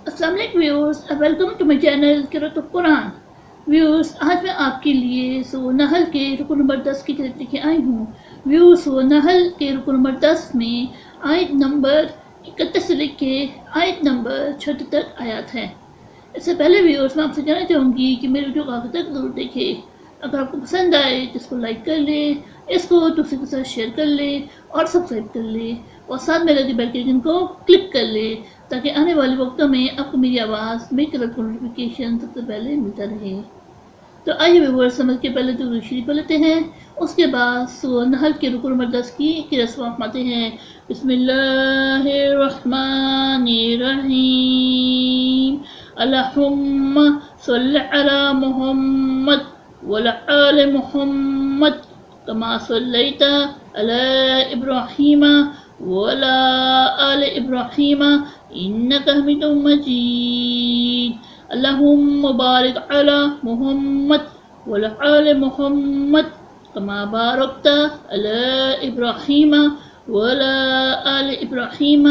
अस्सलाम वालेकुम viewers, welcome to my channel क़िराअत कुरान। व्यूअर्स, आज मैं आपके लिए सूरह नहल के रुकू नंबर 10 की किरत लेके आई हूँ। व्यूअर्स, सूरह नहल के रुकू नंबर 10 में आयत नंबर 31 से लेके आयत नंबर 76 तक आयत है। इससे पहले व्यूअर्स, मैं आपसे कहना चाहूँगी कि मेरे वीडियो को आगे तक जरूर देखें। अगर आपको पसंद आए तो इसको लाइक कर ले, इसको दूसरे के साथ शेयर कर ले और सब्सक्राइब कर ले और साथ में लगे बेल के आइकन को क्लिक कर ले ताकि आने वाले वक्तों में आपको मेरी आवाज़ मेरी तरफ नोटिफिकेशन सबसे पहले मिलता रहे। तो आइए व्यूअर्स, समझ के पहले तो शरीफ पढ़ लेते हैं, उसके बाद सूरह नहल के रुकू नंबर 10 की रस्म फरमाते हैं। बिस्मिल्लाहिर्रहमानिर्रहीम। अल्लाहुम्मा सल्लि अला मुहम्मद वअला आलि मुहम्मद कमा सल्लैता अला इब्राहीम वअला आलि इब्राहीम इन्नका हमीदुम मजीद। अल्लाहुम्मा बारिक अला मुहम्मद वअला आलि मुहम्मद कमा बारकता अला इब्राहीम वअला आलि इब्राहीम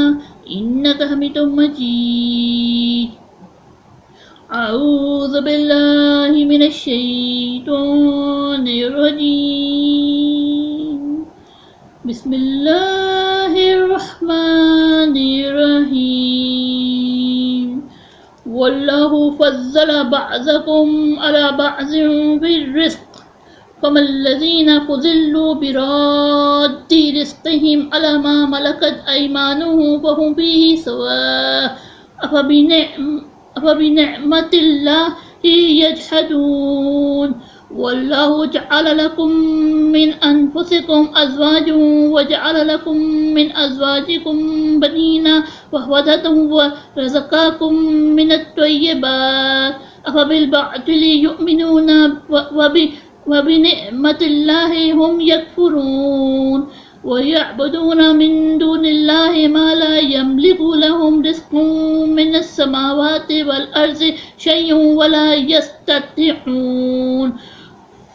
इन्नका हमीदुम मजीद। अऊज़ु बिल्लाहि मिनश शैतानिर रजीम। बिस्मिल्लाहिर्रहमानिर्रहीम। वल्लाहु फज़्ज़ल बअज़कुम अला बअज़िन फिर्रिज़्क़ फमल्लज़ीना फ़ुज़िलू बिराद्दि रिज़्क़िहिम अला मा मलकत अयमानुहुम फ़हुम फ़ीहि सवाअ अफ़बिनिअमतिल्लाहि यजहदून। वल्लाहु जअल लकुम मिन अनफुसिकुम अज़वाजन वजअल लकुम मिन अज़वाजिकुम बनीना वहफ़दतन वरज़क़ाकुम मिनत त्वय्यिबात अफ़बिल-बातिलि युमिनून वबिनिअमतिल्लाहि हुम यकफ़ुरून। वयअबुदून मिन दूनिल्लाहि मा ला यमलिकु लहुम रिज़्क़ुम मिनस्समावाति वल अर्ज़ि शय'उन वला यस्ततिऊन।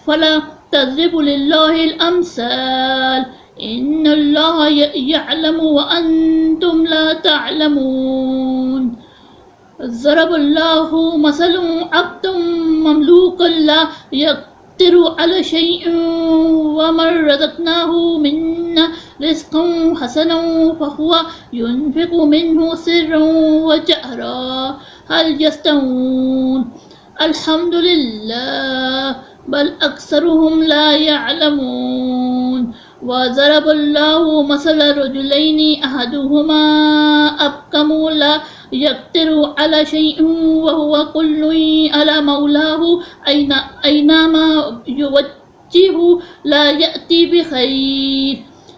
फला तज़रिबू लिल्लाहिल अमसाल इन्नल्लाहा यअलमु व अंतुम ला तअलमून। ज़रबल्लाहु मसलन अब्दन ममलूकन ला यक़दिरु अला शय'इन व मन रज़क़नाहु मिन्ना रिज़्क़न हसनन फ़हुवा युनफ़िक़ु मिन्हु सिर्रन व जहरा हल यस्तवून। अल्हम्दुलिल्लाह बल अक्सरुहुम ला यअलमून। वज़रबल्लाहु मसलन रजुलैनि अहदुहुमा अबकमु ला यक़दिरु अला शय'इन व हुवा कुल्लुन अला मौलाहु ऐनामा युवज्जिहु ला यअति बिख़ैर।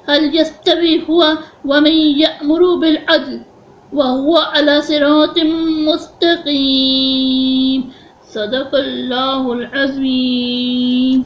हल यस्तवी हुवा व मन यअमुरु बिल अद्ल व हुवा अला सिरातिम मुस्तक़ीम। सदक़ल्लाहुल अज़ीम।